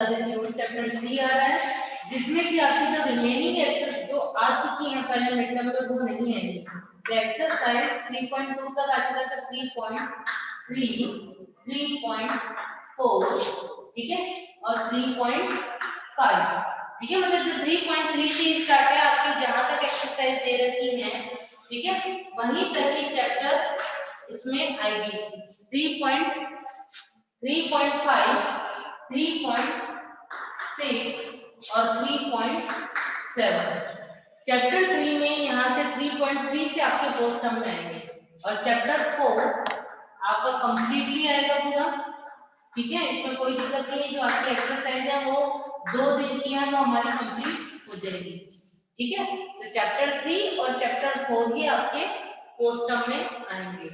Chapter 3 आ रहा है जिसमें कि आपकी जो रिमेनिंग एक्सरसाइज जो आ चुकी हैं पहले मिड टर्म में वो नहीं आएगी। तो एक्सरसाइज 3.2 तक आ चुका था 3.3 3.4 ठीक है और 3.5 ठीक है। मतलब जो 3.3 से स्टार्ट है आपकी जहां तक एक्सरसाइज दे रखी है ठीक है वहीं तक की चैप्टर इसमें आएगी। 3.5 3.6 और 3.7 चैप्टर 3 में यहाँ से 3.3 से आपके फोर्थ टर्म में आएंगे और चैप्टर 4 आपका कंप्लीटली आएगा पूरा ठीक है। इसमें कोई दिक्कत नहीं है। जो आपकी एक्सरसाइज है वो 2 दिन की है वो हमारी कंप्लीट हो जाएगी ठीक है। तो चैप्टर 3 और चैप्टर 4 ही आपके फोर्थ टर्म में आएंगे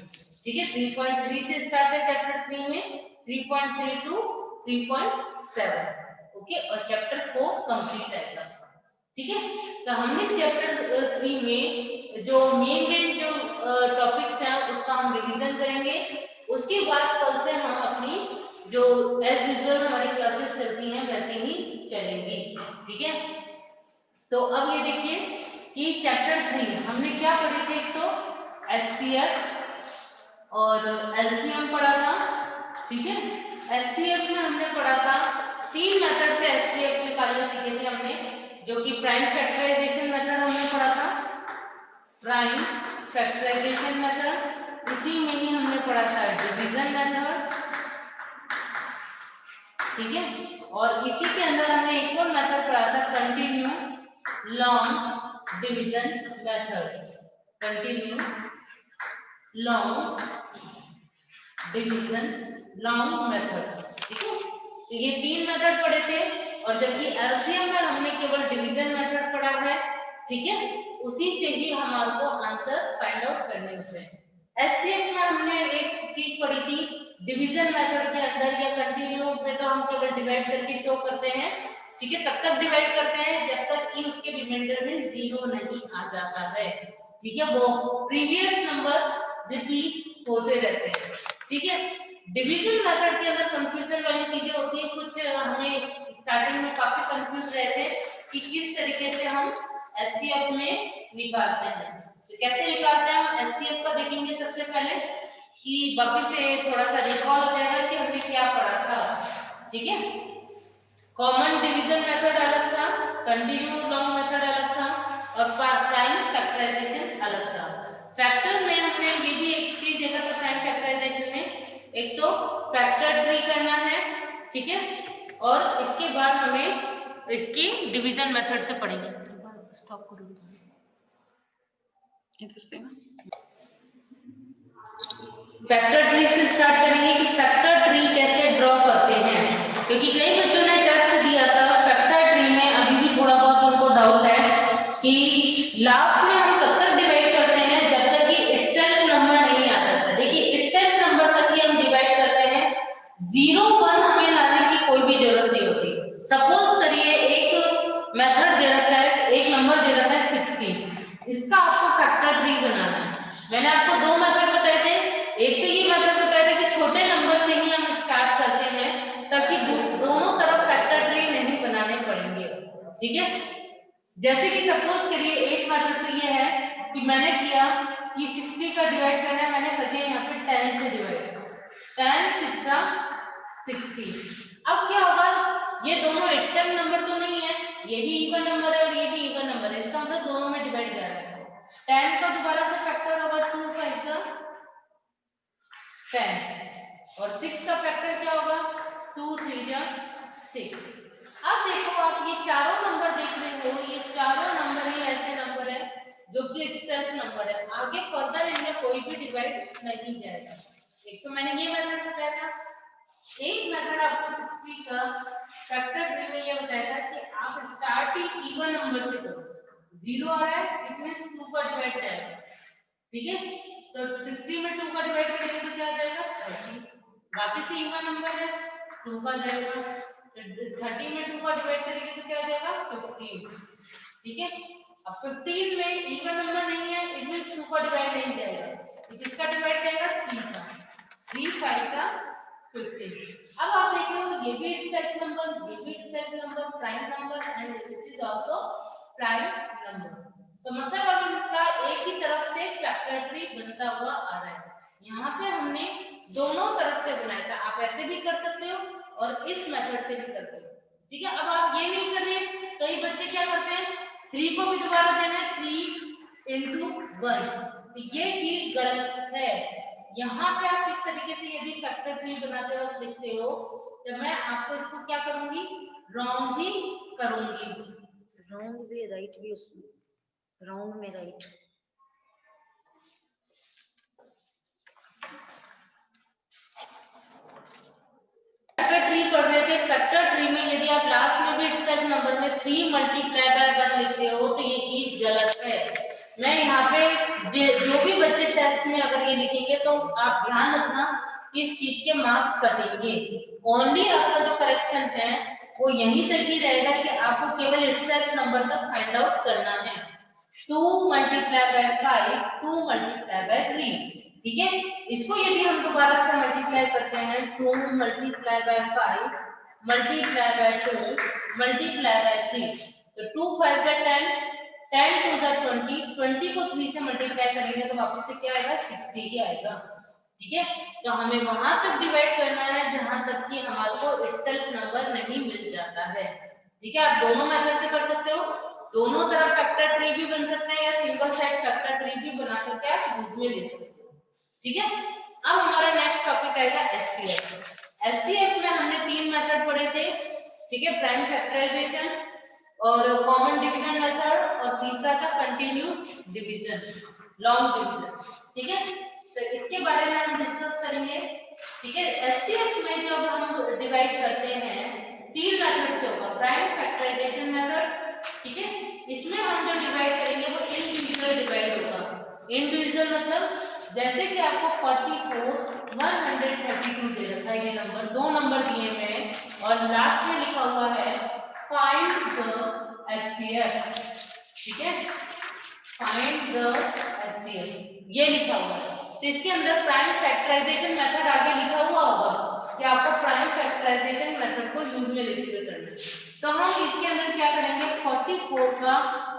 ठीक है। 3.3 से स्टार्ट है चैप्टर 3 में 3.3 टू 3.7 ओके और चैप्टर 4 कंप्लीट आएगा ठीक है। तो हमने चैप्टर 3 में जो मेन जो टॉपिक्स हैं उसका हम रिवीजन करेंगे। उसके बाद कल से हम अपनी जो एज यूजुअल हमारी क्लासेस चलती हैं वैसे ही चलेंगी ठीक है। तो अब ये देखिए कि चैप्टर 3 हमने क्या पढ़ी थी। एक तो एचसीएफ और एलसीएम पढ़ा था ठीक है। एचसीएफ में हमने पढ़ा था 3 मेथड से एचसीएफ निकालने सीखे थे हमने जो कि प्राइम फैक्टराइजेशन मेथड हमने पढ़ा था प्राइम फैक्टराइजेशन मेथड। इसी में ही हमने पढ़ा था डिवीजन मेथड ठीक है। और इसी के अंदर हमने एक और मेथड पढ़ा था continue long division method continue long division long method ठीक है। तो ये 3 मेथड पढ़े थे और जबकि एलसीएम में हमने केवल डिवीजन मेथड पढ़ा है ठीक है। उसी से ही हमारे को आंसर फाइंड आउट करने होते हैं। एचसीएफ में हमने एक चीज पढ़ी थी डिवीजन मेथड के अंदर या कंटिन्यू में तो हम केवल डिवाइड करके शो करते हैं ठीक है। तब तक डिवाइड करते हैं जब तक कि उसके रिमाइंडर में 0 नहीं आ जाता है ठीक है। वो प्रीवियस नंबर रिपीट होते रहते हैं ठीक है। डिवीजन मेथड के अंदर कंफ्यूजन वाली चीजें होती है कुछ हमें स्टार्टिंग में काफी कंफ्यूज रहे थे कि किस तरीके से हम एचसीएफ में निकालते हैं। तो कैसे निकालते हैं हम एचसीएफ का देखेंगे। सबसे पहले कि वापस से थोड़ा सा रिकॉल हो जाएगा कि हमने क्या पढ़ा था ठीक है। कॉमन डिवीजन मेथड अलग था कंटिन्यू लॉन्ग मेथड अलग था और प्राइम फैक्टराइजेशन अलग था। फैक्टर में हमने ये भी एक चीज देखा था प्राइम फैक्टराइजेशन में एक तो फैक्टर ट्री करना है ठीक है और इसके बाद हमें इसकी डिवीजन मेथड से पढ़ेंगे। स्टॉप करो इधर से फैक्टर ट्री से स्टार्ट करेंगे कि फैक्टर ट्री कैसे ड्रॉ करते हैं क्योंकि कई बच्चों ने टेस्ट दिया था फैक्टर ट्री में अभी भी थोड़ा बहुत उनको डाउट है कि लास्ट में हम कब तक डिवाइड करते हैं जब तक कि इटसेल्फ नंबर नहीं आता था। देखिए इटसेल्फ नंबर तक ही हम डिवाइड करते हैं 0 1 हमें लाने की कोई भी जरूरत नहीं होती। सपोज करिए एक मेथड दे रखा है एक नंबर दे रखा है 16 इसका आपको फैक्टर ट्री बनाना है। मैंने आपको 2 मेथड बताए थे। एक तो ये मेथड बताया था कि छोटे नंबर से ही हम स्टार्ट करते हैं ताकि दोनों तरफ फैक्टर ट्री नहीं बनाने पड़ेंगे ठीक है। जैसे कि सपोज करिए एक मेथड तो ये है कि मैंने किया कि 60 का डिवाइड करना है मैंने कर दिया यहाँ पे 10 से डिवाइड 10 6 60। अब क्या होगा ये दोनों इटसेल्फ नंबर तो नहीं है ये भी इवन नंबर है और ये भी इवन नंबर है इसका मतलब दोनों में डिवाइड जा रहा है। 10 का दोबारा से फैक्टर होगा 2 5 10 और 6 का फैक्टर क्या होगा 2 3 6। अब देखो आप ये चारों नंबर देख रहे हो ये चारों नंबर ही ऐसे नंबर है जो कि इटसेल्फ नंबर है आगे फर्दर इनमें कोई भी डिवाइड नहीं जाएगा। एक तो मैंने ये मेथड बताया था एक मेथड आपको 60 का फैक्टर ट्री में ये बताया था कि आप स्टार्ट ही इवन नंबर से करो 0 आ रहा है इतने 2 का डिवाइड जाएगा ठीक है। तो 60 में 2 का डिवाइड करेंगे तो क्या आ जाएगा 30 वापस से इवन नंबर है 2 का जाएगा 30 में 2 का डिवाइड करेंगे तो क्या आ जाएगा 15 ठीक है। अब 15 में इवन नंबर नहीं है इसलिए 2 का डिवाइड नहीं जाएगा तो किसका डिवाइड जाएगा 3 का 3 5 का 15। अब आप देख रहे हो ये भी इटसेल्फ नंबर ये भी prime number and it is also prime number. तो मतलब अब इनका एक ही तरफ से फैक्टर ट्री बनता हुआ आ रहा है। यहाँ पे हमने दोनों तरफ से बनाया था, आप ऐसे भी कर सकते हो और इस मेथड से भी करते हो। ठीक है, अब आप ये नहीं कर रहे, कई बच्चे क्या करते हैं 3 को भी दोबारा देना है 3 into 1, तो ये चीज गलत है। यहाँ पे आप इस तरीके से यदि फैक्टर ट्री बनाते वक्त लिखते हो तो मैं आपको इसको क्या करूंगी, रॉन्ग भी करूंगी। रॉन्ग भी राइट भी, उसमें राउंड में राइट। फैक्टर ट्री पढ़ रहे थे, फैक्टर ट्री में यदि आप लास्ट में भी एक्सेप्ट नंबर में 3 मल्टीप्लाई बाय 1 लिखते हो तो ये चीज गलत है। मैं यहाँ पे जो भी बच्चे टेस्ट में अगर ये लिखेंगे तो आप ध्यान रखना इस चीज के मार्क्स कटेंगे। ओनली आपका जो करेक्शन है वो यहीं तक ही रहेगा कि आपको केवल एक्सेप्ट नंबर तक फाइंड आउट करना है। 2 मल्टीप्लाई बाय 5, 2 मल्टीप्लाई बाय 3, ठीक है। इसको यदि हम दोबारा से मल्टीप्लाई करते हैं 2 multiply by 5 multiply by 2 multiply by 3, तो 2 5 जा 10, 10 2 जा 20, 20 को 3 से मल्टीप्लाई करेंगे तो वापस से क्या आएगा 60 ही आएगा। ठीक है, तो हमें वहां तक डिवाइड करना है जहां तक कि हमारे को इटसेल्फ नंबर नहीं मिल जाता है। ठीक है, आप दोनों मेथड से कर सकते हो, दोनों तरफ फैक्टर ट्री भी बन सकते हैं या सिंगल साइड फैक्टर ट्री भी बना करके आप यूज में ले सकते हो। ठीक है, अब हमारा नेक्स्ट टॉपिक आएगा एचसीएफ। एचसीएफ में हमने 3 मेथड पढ़े थे। ठीक है, प्राइम फैक्टराइजेशन और कॉमन डिवीजन मेथड और तीसरा था कंटिन्यूड डिवीजन, लॉन्ग डिवीजन। ठीक है, तो इसके बारे में हम डिस्कस करेंगे। ठीक है, एचसीएफ में जब हम डिवाइड करते हैं 3 मेथड से होगा, प्राइम फैक्टराइजेशन मेथड। ठीक है, इसमें हम जो डिवाइड करेंगे वो इंडिविजुअल डिवाइड होगा। इंडिविजुअल मतलब जैसे कि आपको 44 132 दे रखा है, ये नंबर 2 नंबर दिए हुए हैं और लास्ट में लिखा हुआ है फाइंड द एचसीएफ। ठीक है, फाइंड द एचसीएफ ये लिखा हुआ है, तो इसके अंदर प्राइम फैक्टराइजेशन मेथड आगे लिखा हुआ होगा कि आपको प्राइम फैक्टराइजेशन मेथड को यूज में लेते हुए करना है। तो हम इसके अंदर क्या करेंगे, 44 का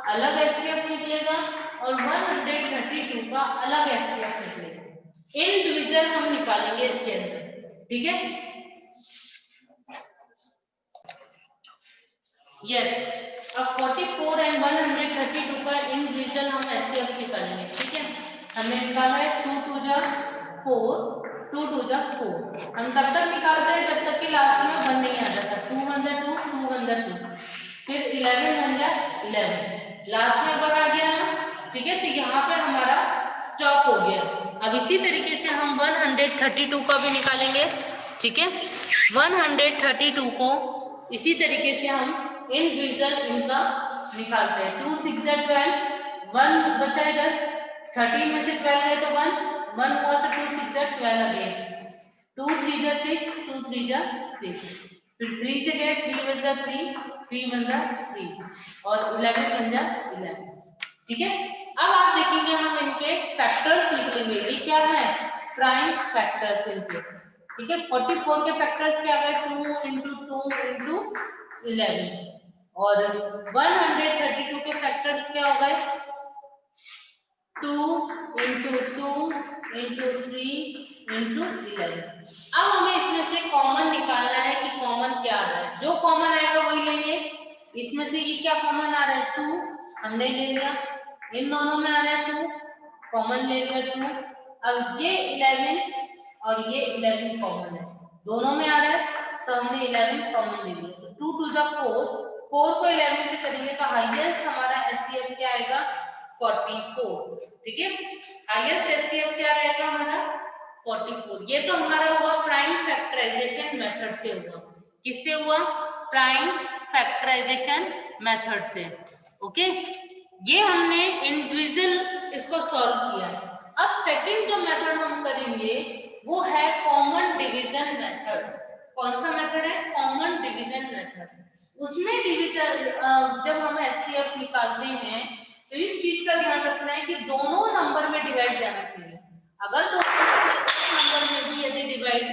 अलग एचसीएफ निकलेगा और 132 का अलग एचसीएफ निकलेगा। इंडिविजुअल हम निकालेंगे इसके अंदर। ठीक है, यस, अब 44 एंड 132 का इंडिविजुअल हम एचसीएफ निकालेंगे। ठीक है, हमने निकाला है 2 2 जा 4, 2 2 जा 4। हम तब तक निकालते हैं जब तक कि लास्ट में 1 नहीं आ जाता। 2 1 जा 2, 2 1 जा 2, फिर 11 1 जा 11, लास्ट में 1 आ गया ना। ठीक है, तो यहाँ पे हमारा स्टॉप हो गया। अब इसी तरीके से हम 132 का भी निकालेंगे। ठीक है, 132 को इसी तरीके से हम इंडिविजुअल इनका निकालते हैं। 2 6 जा 12, 1 बचा इधर, 13 में से 12 गए तो 1 1 हुआ तो 2 6 जा 12 अगेन, 2 3 जा 6, 2 3 जा 6, फिर 3 से गए 3 1 जा 3, 3 1 जा 3 और 11 1 जा 11। ठीक है, अब आप देखेंगे हम इनके फैक्टर्स लिख लेंगे। ये क्या है, प्राइम फैक्टर्स इनके। ठीक है, 44 के फैक्टर्स क्या गए, 2 into 2 into 11 और 132 के फैक्टर्स क्या हो गए, 2 into 2 into 3 into 11। अब हमें इसमें से कॉमन निकालना है कि कॉमन क्या आ रहा है, जो कॉमन आएगा वही लेंगे। इसमें से ये क्या कॉमन आ रहा है, 2 हमने ले लिया, इन दोनों में आ रहा है 2 कॉमन ले लिया 2। अब ये 11 और ये 11 कॉमन है, दोनों में आ रहा है तो हमने 11 कॉमन ले लिया। तो 2 2 जा 4, 4 को 11 से करेंगे तो हाईएस्ट हमारा एचसीएफ क्या आएगा, 44। ठीक है, हाईएस्ट एचसीएफ क्या रहेगा हमारा, 44। ये तो हमारा हुआ प्राइम फैक्टराइजेशन मेथड से हुआ। किससे हुआ, प्राइम फैक्टराइजेशन मेथड से। ओके, ये हमने इंडिविजुअल इसको सॉल्व किया। अब सेकंड जो मेथड हम करेंगे वो है कॉमन डिवीजन मेथड। कौन सा मेथड है, कॉमन डिवीजन मेथड। उसमें डिवीजन जब हम एचसीएफ निकालते हैं तो इस चीज का ध्यान रखना है कि दोनों नंबर में डिवाइड जाना चाहिए। अगर दोनों नंबर में भी यदि डिवाइड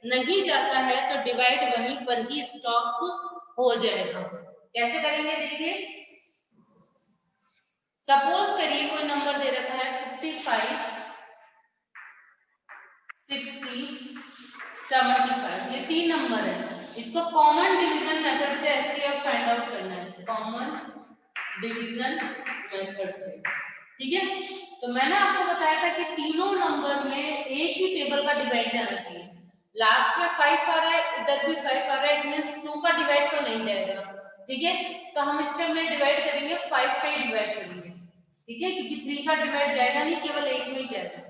नहीं जाता है तो डिवाइड वहीं पर ही स्टॉप हो जाएगा। कैसे करेंगे देखिए, सपोज करिए कोई नंबर दे रखा है 55, 60, 75, ये 3 नंबर है। इसको कॉमन डिवीजन मेथड से एचसीएफ फाइंड आउट करना है, कॉमन डिवीजन मेथड से, ठीक है। तो मैंने आपको बताया था कि तीनों नंबर में एक ही टेबल का डिवाइड जाना चाहिए। लास्ट में 5 आ रहा है, इधर भी 5 आ रहा है, इट मींस 2 का डिवाइड तो नहीं जाएगा, ठीक है। तो हम इसके में डिवाइड करेंगे 5 का ही डिवाइड करेंगे, ठीक है, क्योंकि 3 का डिवाइड जाएगा नहीं, केवल एक में ही जाएगा।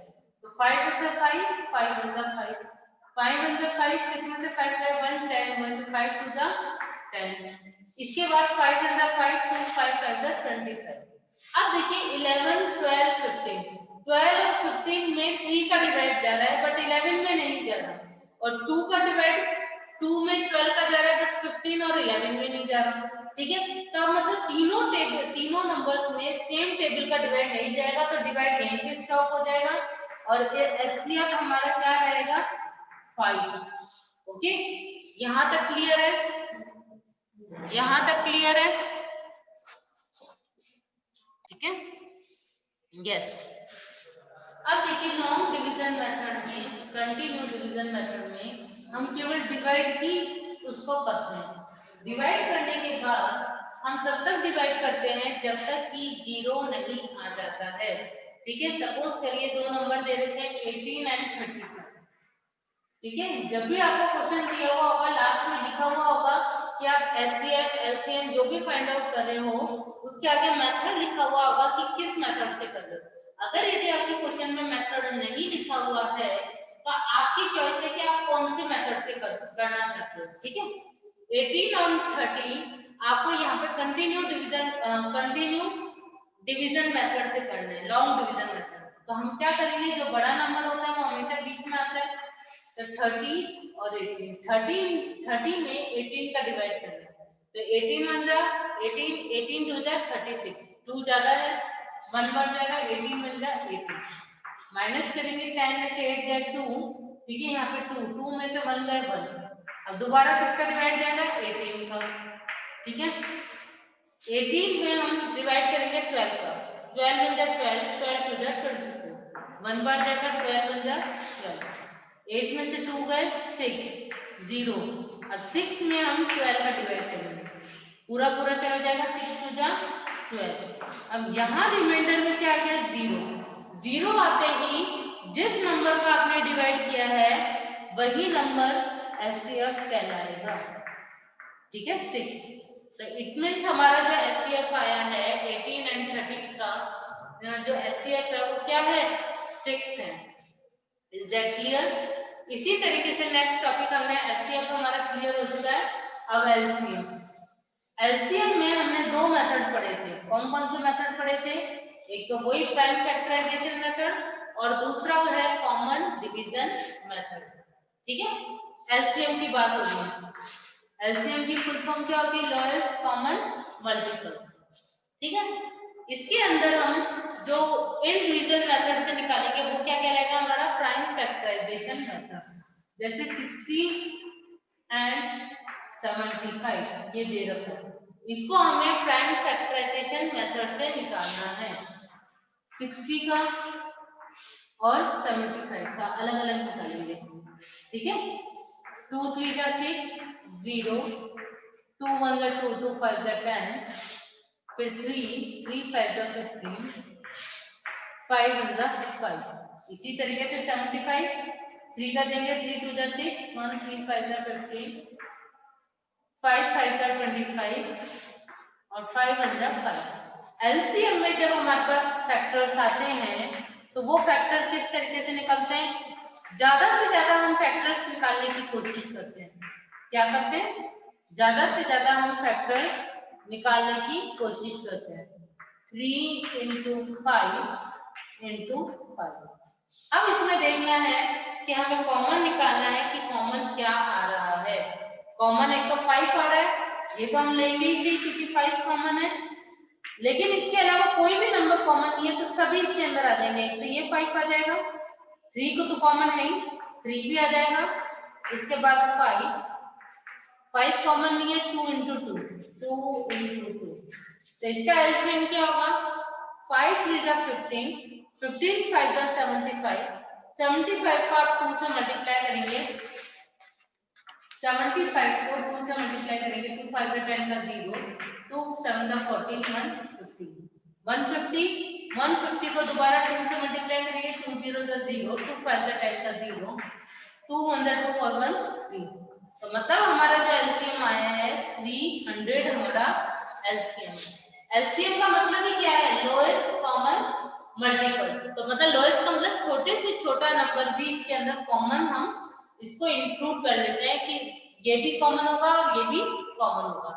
तो 5 वन जा 5, 5 वन जा 5, 5 वन जा 5, 6 में से 5 गए 1, 10 1 तो 5 टू जा 10। इसके बाद 5 वन जा 5, 2 5 5 जा 25। अब देखिए 11 12 15, 12 और 15 में 3 का डिवाइड जा रहा है बट 11 में नहीं जा रहा, और 2 का डिवाइड 2 में 12 का जा रहा है बट 15 और 11 में नहीं जा रहा, ठीक है। तो मतलब तीनों नंबर्स में सेम टेबल का डिवाइड नहीं जाएगा, तो डिवाइड यहीं पे स्टॉप हो जाएगा और एचसीएफ हमारा क्या रहेगा 5। ओके, यहां तक क्लियर है, यहां तक क्लियर है, ठीक है, यस। अब देखिए लॉन्ग डिवीजन मेथड में, कंटिन्यू डिवीजन मेथड में हम केवल डिवाइड ही उसको करते हैं। डिवाइड करने के बाद हम तब तक डिवाइड करते हैं जब तक कि 0 नहीं आ जाता है, ठीक है। सपोज करिए दो नंबर दे रखे हैं 18 एंड 35, ठीक है। जब भी आपको क्वेश्चन दिया हुआ होगा लास्ट में लिखा हुआ होगा कि आप एचसीएफ एलसीएम जो भी फाइंड आउट कर रहे हो उसके आगे मेथड लिखा हुआ होगा कि किस मेथड से कर रहे हो। अगर यदि आपके क्वेश्चन में मेथड नहीं लिखा हुआ है तो आपकी चॉइस है कि आप कौन से मेथड से करना चाहते हो, ठीक है। 18 और 30 आपको यहाँ पे कंटिन्यू डिवीजन मेथड से करना है, लॉन्ग डिवीजन मेथड। तो हम क्या करेंगे, जो बड़ा नंबर होता है वो हमेशा बीच में आता है, तो 30 और 18, 30 में 18 का डिवाइड करना है, तो 18 वन जा 18, 18 टू जा 36, 2 ज्यादा है 1 बढ़ जाएगा, 18 वन जा 18, माइनस करेंगे 10 में से 8 गए 2, ठीक है, यहाँ पे 2, 2 में से 1 गए 1, अब दोबारा किसका डिवाइड जाएगा 18 का, ठीक है। 18 में हम डिवाइड करेंगे 12 का, 12 वन जा 12, 12 टू जा 24, 1 बढ़ जाएगा 12 वन जा 12, 8 में से 2 गए 6 0, अब 6 में हम 12 का डिवाइड करेंगे, पूरा पूरा चला जाएगा 6 टू जा 12। अब यहाँ रिमाइंडर में क्या आ गया 0, 0 आते ही जिस नंबर का आपने डिवाइड किया है वही नंबर एचसीएफ कहलाएगा, ठीक है 6। तो इट मींस हमारा जो एचसीएफ आया है 18 एंड 30 का जो एचसीएफ है वो क्या है 6 है। Is that clear? इसी तरीके से नेक्स्ट टॉपिक हमने एचसीएफ हमारा क्लियर हो चुका है। अब एलसीएम, एलसीएम में हमने दो मेथड पढ़े थे। कौन कौन से मेथड पढ़े थे? एक तो वही प्राइम फैक्टराइजेशन मेथड और दूसरा है कॉमन डिवीजन मेथड, ठीक है। एलसीएम की बात हो रही है, एलसीएम की फुल फॉर्म क्या होती है? लोएस्ट कॉमन मल्टीपल, ठीक है। इसके अंदर हम जो इन डिवीजन मेथड से निकालेंगे वो क्या कहलाएगा? हमारा प्राइम फैक्टराइजेशन मेथड। जैसे 60 एंड 75 ये दे रखा है, इसको हमें प्राइम फैक्टराइजेशन मेथड से निकालना है। 60 का और 75 का अलग अलग निकालेंगे, ठीक है। 2 3 जा 6 0, 2 1 जा 2, 2 5 जा 10, फिर 3 3 5 जा 15, 5 1 जा 5। इसी तरीके से 75 3 का देंगे, 3 2 जा 6, 1 3 5 जा 15, 5 5 जा 25 और 5 1 जा 5। एलसीएम में जब हमारे पास फैक्टर्स आते हैं तो वो फैक्टर किस तरीके से निकलते हैं? ज्यादा से ज्यादा हम फैक्टर्स निकालने की कोशिश करते हैं। क्या करते हैं? ज्यादा से ज्यादा हम फैक्टर्स निकालने की कोशिश करते हैं। 3 into 5 into 5। अब इसमें देखना है कि हमें कॉमन निकालना है कि कॉमन क्या आ रहा है। कॉमन एक तो 5 आ रहा है, ये तो हम लेंगे ही क्योंकि 5 कॉमन है, लेकिन इसके अलावा कोई भी नंबर कॉमन नहीं है तो सभी इसके अंदर आ जाएंगे। तो ये 5 आ जाएगा, 3 को तो कॉमन है ही, 3 भी आ जाएगा। इसके बाद 5 कॉमन नहीं है, 2 into 2, 2 तो इसका एलसीएम क्या होगा? 5 3 जा 15, 15 5 जा 75, 75 को आप 2 से मल्टीप्लाई करेंगे, 75 को 2 से मल्टीप्लाई करेंगे, 2 5 जा 10 का 0, 2 7 जा 14, 150, 150 को दोबारा 2 से मल्टीप्लाई करेंगे, 2 0 जा 0, 2 5 जा 10 का 0, 2 1 जा 2 और 1 3। तो मतलब हमारा जो एलसीएम आया है 300 हमारा एलसीएम। एलसीएम का मतलब ही क्या है? Lowest common multiple. तो मतलब लोएस्ट का मतलब छोटे से छोटा नंबर भी इसके अंदर कॉमन हम इसको इंक्लूड कर लेते हैं कि ये भी कॉमन होगा और ये भी कॉमन होगा।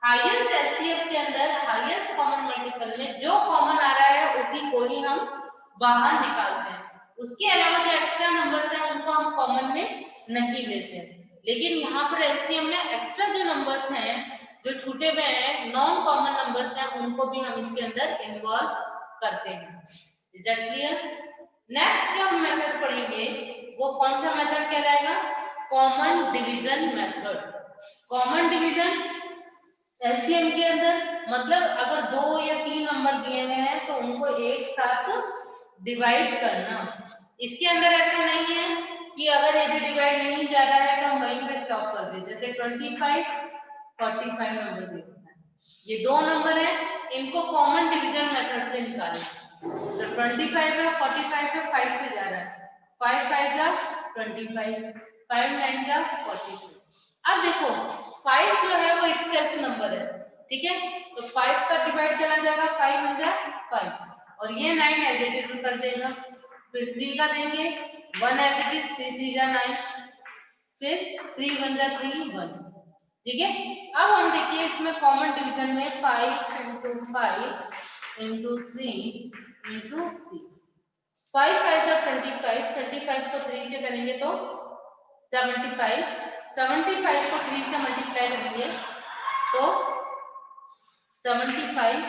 हाईएस्ट एलसीएम के अंदर हाईएस्ट कॉमन मल्टीपल में जो कॉमन आ रहा है उसी को ही हम बाहर निकालते हैं। उसके अलावा जो एक्स्ट्रा नंबर्स हैं उनको हम कॉमन में नहीं लेते हैं। लेकिन यहाँ पर एलसीएम में एक्स्ट्रा जो नंबर्स हैं जो छूटे हुए हैं नॉन कॉमन नंबर्स हैं उनको भी हम इसके अंदर इन्वॉल्व करते हैं। Is that clear? नेक्स्ट जो हम मेथड पढ़ेंगे वो कौन सा मेथड कहलाएगा? Common division method. Common division LCM के अंदर मतलब अगर 2 या 3 नंबर दिए हुए हैं तो उनको एक साथ डिवाइड करना। इसके अंदर ऐसा नहीं है कि अगर ये डिवाइड नहीं जा रहा है तो हम वहीं पे स्टॉप कर दें। जैसे 25 45 नंबर दे देता है, ये दो नंबर है, इनको कॉमन डिवीजन मेथड से निकालें। तो 25 है 45 है 5 से जा रहा है, 5 5 जा 25, 5 9 जा 45। अब देखो 5 जो है वो इटसेल्फ नंबर है, ठीक है? तो 5 का डिवाइड चला जाएगा, 5 1 जा 5 और ये 9 एज इट इज कर देगा। फिर 3 का देंगे 1 एज इट इज, 3 3 जा 9, फिर 3 1 जा 3 1, ठीक है? अब हम देखिए इसमें कॉमन डिवीजन में 5 into 5 into 3 into 3, 5 5 जा 25, 25 को 3 से करेंगे तो 75, 75 को 3 से मल्टीप्लाई करेंगे तो 75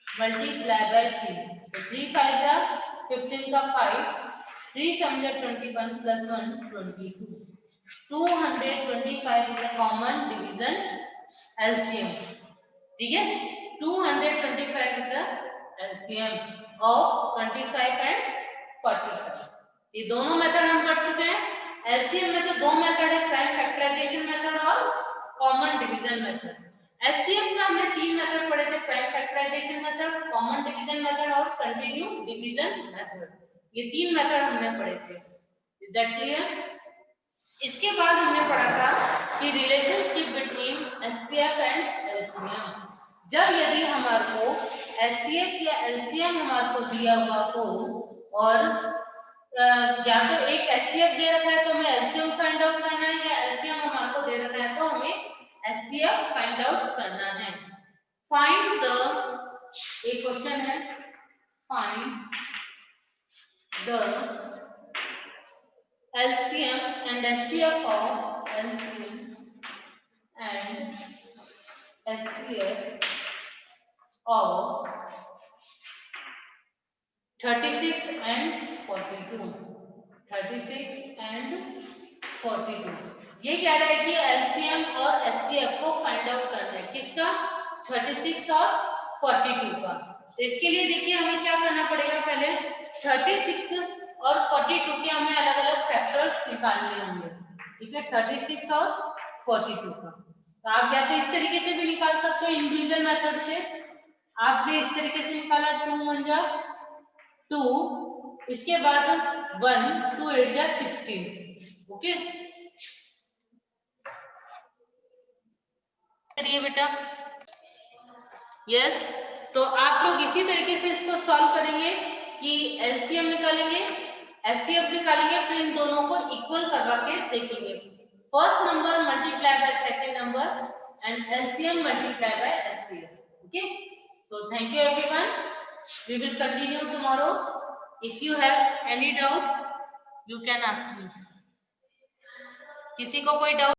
मल्टीप्लाई बाय 3, तो 3 5 जा 15 का 5, 3 7 जा 21 plus 1 22, 225 is a common division LCM, ठीक है? 225 is the LCM of 25 and 45। ये दोनों मेथड हम पढ़ चुके हैं। LCM में तो दो मेथड है, प्राइम फैक्टराइजेशन मेथड और कॉमन डिवीजन मेथड। SCF में हमने 3 मेथड पढ़े थे, prime factorization method, common division method और कंटिन्यू डिवीजन मेथड। ये 3 मेथड हमने पढ़े थे। Is that clear? इसके बाद हमने पढ़ा था कि relationship between HCF and LCM. जब यदि हमारे को एचसीएफ या एलसीएम हमारे को दिया हुआ हो और या तो एक एचसीएफ दे रखा है तो हमें एलसीएम फाइंड आउट करना है, या एलसीएम हमारे को दे रखा है तो हमें एचसीएफ फाइंड आउट करना है। फाइंड द, एक क्वेश्चन है, find the LCM and SCF of LCM and SCF of 36 and 42, 36 and 42। ये कह रहा है कि LCM और SCF को फाइंड आउट करना है, किसका? 36 और 42 का। तो इसके लिए देखिए हमें क्या करना पड़ेगा, पहले 36 और 42 के हमें अलग अलग फैक्टर्स निकालने होंगे, ठीक है? 36 और 42 का तो आप या तो इस तरीके से भी निकाल सकते हो इंडिविजुअल मेथड से। आपने इस तरीके से निकाला 2 1 जा 2, इसके बाद 1 2 8 जा 16, ओके? करिए बेटा। यस, तो आप लोग इसी तरीके से इसको सॉल्व करेंगे कि एलसीएम निकालेंगे, एचसीएफ निकालेंगे, फिर इन दोनों को इक्वल करवा के देखेंगे। First number multiply by second number and LCM multiply by HCF, okay? So thank you everyone, we will continue tomorrow. If you have any doubt you can ask me. किसी को कोई डाउट